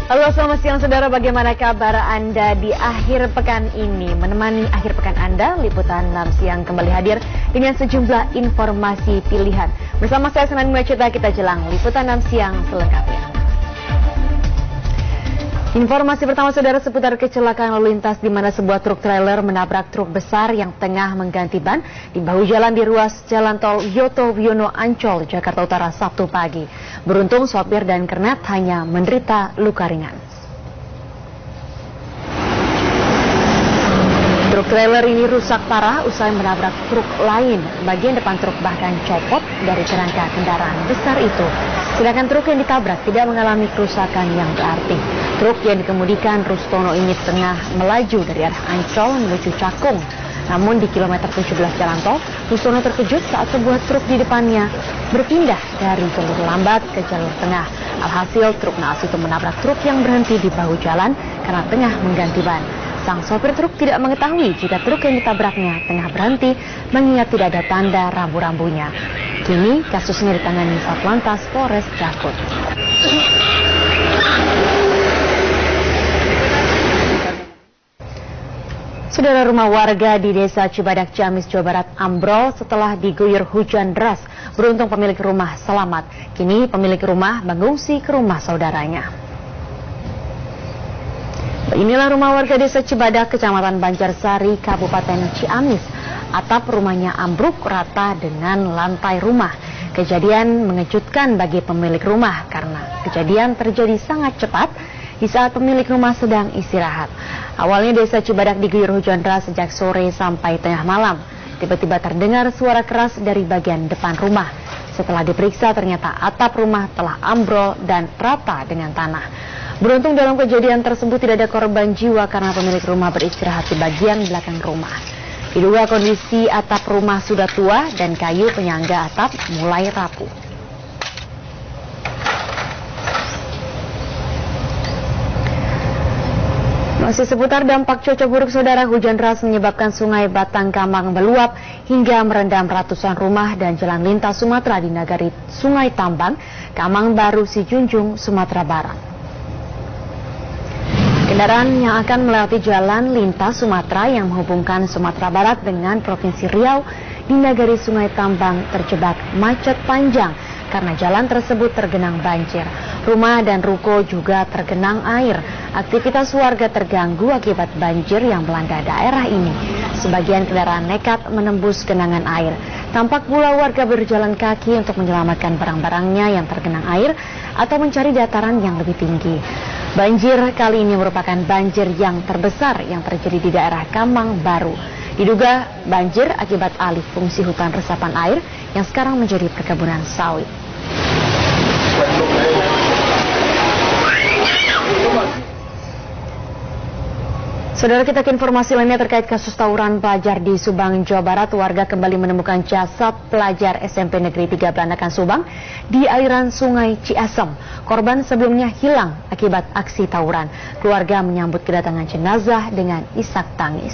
Halo, selamat siang saudara. Bagaimana kabar Anda di akhir pekan ini? Menemani akhir pekan Anda, Liputan 6 Siang kembali hadir dengan sejumlah informasi pilihan. Bersama saya Senan Mweceta, kita jelang Liputan 6 Siang selengkapnya. Informasi pertama saudara seputar kecelakaan lalu lintas di mana sebuah truk trailer menabrak truk besar yang tengah mengganti ban di bahu jalan di ruas jalan tol Yoto Wiono Ancol, Jakarta Utara Sabtu pagi. Beruntung sopir dan kernet hanya menderita luka ringan. Truk trailer ini rusak parah usai menabrak truk lain. Bagian depan truk bahkan copot dari kerangka kendaraan besar itu. Sedangkan truk yang ditabrak tidak mengalami kerusakan yang berarti. Truk yang dikemudikan Rustono ini tengah melaju dari arah Ancol menuju Cakung. Namun di kilometer 17 jalan tol, Rustono terkejut saat sebuah truk di depannya berpindah dari jalur lambat ke jalur tengah. Alhasil truk naas itu menabrak truk yang berhenti di bahu jalan karena tengah mengganti ban. Sang sopir truk tidak mengetahui jika truk yang ditabraknya tengah berhenti mengingat tidak ada tanda rambu-rambunya. Kini kasusnya ditangani Satlantas Polres Jakut. Saudara, rumah warga di Desa Cibadak, Ciamis, Jawa Barat ambrol setelah diguyur hujan deras. Beruntung pemilik rumah selamat. Kini pemilik rumah mengungsi ke rumah saudaranya. Inilah rumah warga Desa Cibadak, Kecamatan Banjarsari, Kabupaten Ciamis. Atap rumahnya ambruk rata dengan lantai rumah. Kejadian mengejutkan bagi pemilik rumah karena kejadian terjadi sangat cepat di saat pemilik rumah sedang istirahat. Awalnya Desa Cibadak diguyur hujan deras sejak sore sampai tengah malam. Tiba-tiba terdengar suara keras dari bagian depan rumah. Setelah diperiksa ternyata atap rumah telah ambrol dan rata dengan tanah. Beruntung dalam kejadian tersebut tidak ada korban jiwa karena pemilik rumah beristirahat di bagian belakang rumah. Diduga kondisi atap rumah sudah tua dan kayu penyangga atap mulai rapuh. Masih seputar dampak cuaca buruk saudara, hujan deras menyebabkan sungai Batang Kamang meluap hingga merendam ratusan rumah dan jalan lintas Sumatera di nagari Sungai Tambang, Kamang Baru, Sijunjung, Sumatera Barat. Kendaraan yang akan melewati jalan lintas Sumatera yang menghubungkan Sumatera Barat dengan Provinsi Riau di nagari Sungai Tambang terjebak macet panjang karena jalan tersebut tergenang banjir. Rumah dan ruko juga tergenang air. Aktivitas warga terganggu akibat banjir yang melanda daerah ini. Sebagian kendaraan nekat menembus genangan air. Tampak pula warga berjalan kaki untuk menyelamatkan barang-barangnya yang tergenang air atau mencari dataran yang lebih tinggi. Banjir kali ini merupakan banjir yang terbesar yang terjadi di daerah Kamang Baru. Diduga banjir akibat alih fungsi hutan resapan air yang sekarang menjadi perkebunan sawit. Saudara, kita ke informasi lainnya terkait kasus tawuran pelajar di Subang, Jawa Barat. Warga kembali menemukan jasad pelajar SMP Negeri 3 Belanakan Subang di aliran Sungai Ciasem. Korban sebelumnya hilang akibat aksi tawuran. Keluarga menyambut kedatangan jenazah dengan isak tangis.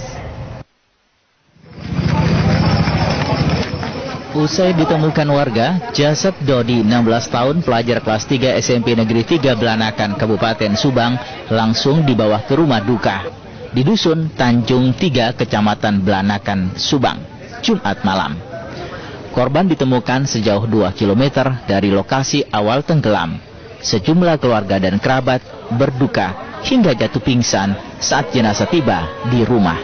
Usai ditemukan warga, jasad Dodi, 16 tahun, pelajar kelas 3 SMP Negeri 3 Belanakan, Kabupaten Subang, langsung dibawa ke rumah duka di Dusun Tanjung 3, Kecamatan Belanakan, Subang, Jumat malam. Korban ditemukan sejauh 2 km dari lokasi awal tenggelam. Sejumlah keluarga dan kerabat berduka hingga jatuh pingsan saat jenazah tiba di rumah.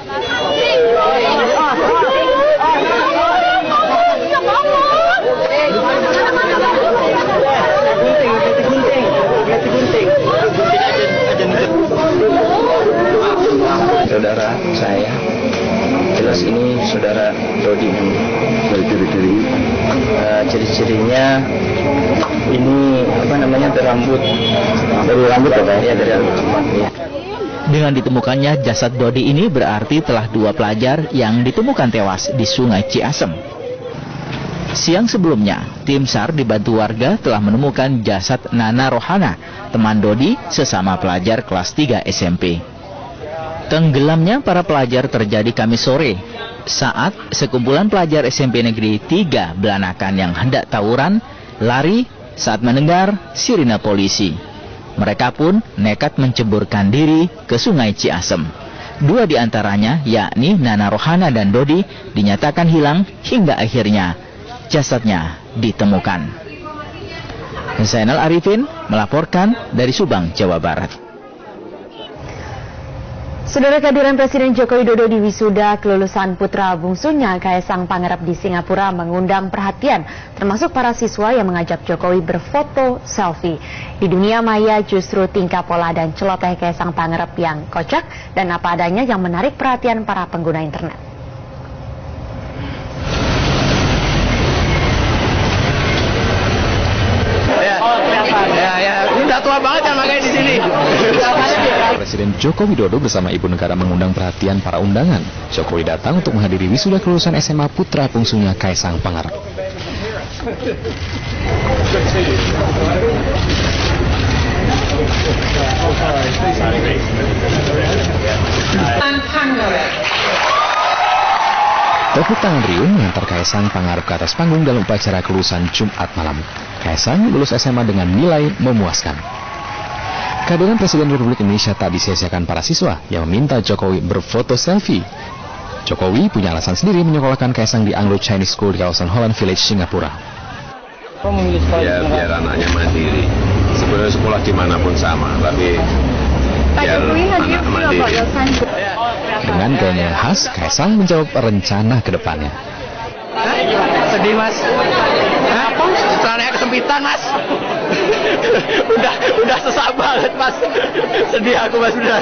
Saudara saya, jelas ini saudara Dodi. Ciri-cirinya ini berambut apa ya, dari rambut. Ya. Dengan ditemukannya jasad Dodi ini berarti telah 2 pelajar yang ditemukan tewas di Sungai Ciasem. Siang sebelumnya, tim SAR dibantu warga telah menemukan jasad Nana Rohana, teman Dodi sesama pelajar kelas 3 SMP. Tenggelamnya para pelajar terjadi Kamis sore saat sekumpulan pelajar SMP Negeri 3 Belanakan yang hendak tawuran lari saat mendengar sirine polisi. Mereka pun nekat menceburkan diri ke Sungai Ciasem. 2 di antaranya, yakni Nana Rohana dan Dodi, dinyatakan hilang hingga akhirnya jasadnya ditemukan. Zainal Arifin melaporkan dari Subang, Jawa Barat. Saudara, kehadiran Presiden Joko Widodo di wisuda kelulusan putra bungsunya Kaisang Pangarep di Singapura mengundang perhatian, termasuk para siswa yang mengajak Jokowi berfoto selfie. Di dunia maya justru tingkah pola dan celoteh Kaisang Pangarep yang kocak dan apa adanya yang menarik perhatian para pengguna internet. Ya, udah tua banget kan makanya di sini. Presiden Joko Widodo bersama Ibu Negara mengundang perhatian para undangan. Jokowi datang untuk menghadiri wisuda kelulusan SMA putra bungsunya Kaisang Pangarep. Tepuk tangan riuh mengantar Kaisang Pangarep ke atas panggung dalam upacara kelulusan Jumat malam. Kaisang lulus SMA dengan nilai memuaskan. Kehadiran Presiden Republik Indonesia tak disia-siakan para siswa yang meminta Jokowi berfoto selfie. Jokowi punya alasan sendiri menyekolahkan Kaisang di Anglo Chinese School di kawasan Holland Village, Singapura. Ya, biar anaknya mandiri. Sebenarnya sekolah dimanapun sama, tapi biar anak mandiri. Dengan gayanya yang khas, Kaisang menjawab rencana ke depannya. Sedih, Mas. Apa? Celananya kesempitan, Mas. udah sesak banget, Mas. Sedih aku, Mas, beneran.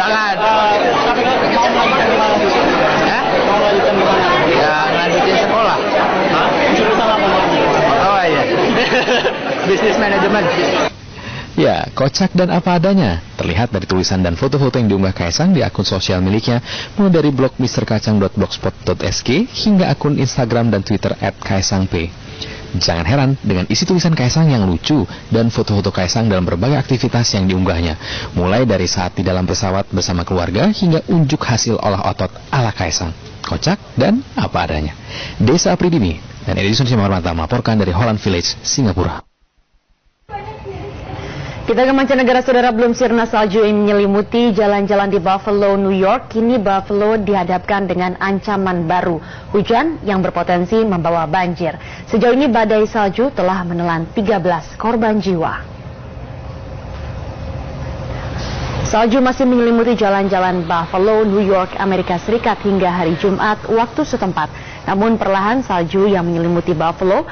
Jangan. Ya, lanjutin sekolah. Oh iya. Bisnis manajemen. Ya, kocak dan apa adanya. Terlihat dari tulisan dan foto-foto yang diunggah Kaisang di akun sosial miliknya, mulai dari blog mrkacang.blogspot.sg hingga akun Instagram dan Twitter @kaisangp. Jangan heran dengan isi tulisan Kaisang yang lucu dan foto-foto Kaisang dalam berbagai aktivitas yang diunggahnya, mulai dari saat di dalam pesawat bersama keluarga hingga unjuk hasil olah otot ala Kaisang. Kocak dan apa adanya. Desa Apridini dan Edison Simarmata melaporkan dari Holland Village, Singapura. Kita ke mancanegara, saudara. Belum sirna salju yang menyelimuti jalan-jalan di Buffalo, New York, kini Buffalo dihadapkan dengan ancaman baru, hujan yang berpotensi membawa banjir. Sejauh ini badai salju telah menelan 13 korban jiwa. Salju masih menyelimuti jalan-jalan Buffalo, New York, Amerika Serikat hingga hari Jumat waktu setempat. Namun perlahan salju yang menyelimuti Buffalo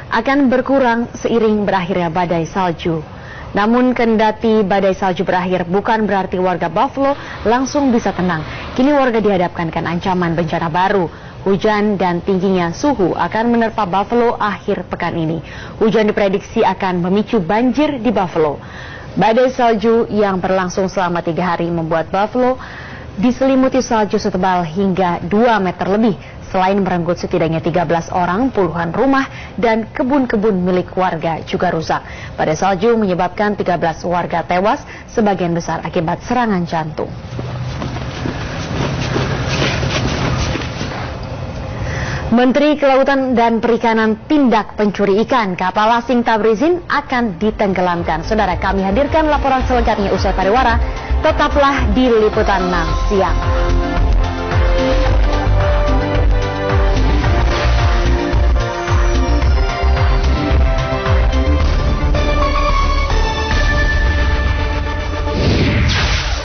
akan berkurang seiring berakhirnya badai salju. Namun kendati badai salju berakhir bukan berarti warga Buffalo langsung bisa tenang. Kini warga dihadapkan dengan ancaman bencana baru. Hujan dan tingginya suhu akan menerpa Buffalo akhir pekan ini. Hujan diprediksi akan memicu banjir di Buffalo. Badai salju yang berlangsung selama 3 hari membuat Buffalo diselimuti salju setebal hingga 2 meter lebih. Selain merenggut setidaknya 13 orang, puluhan rumah dan kebun-kebun milik warga juga rusak. Badai salju menyebabkan 13 warga tewas, sebagian besar akibat serangan jantung. Menteri Kelautan dan Perikanan tindak pencuri ikan kapal asing tak berizin akan ditenggelamkan. Saudara, kami hadirkan laporan selengkapnya usai pariwara. Tetaplah di Liputan 6 siang.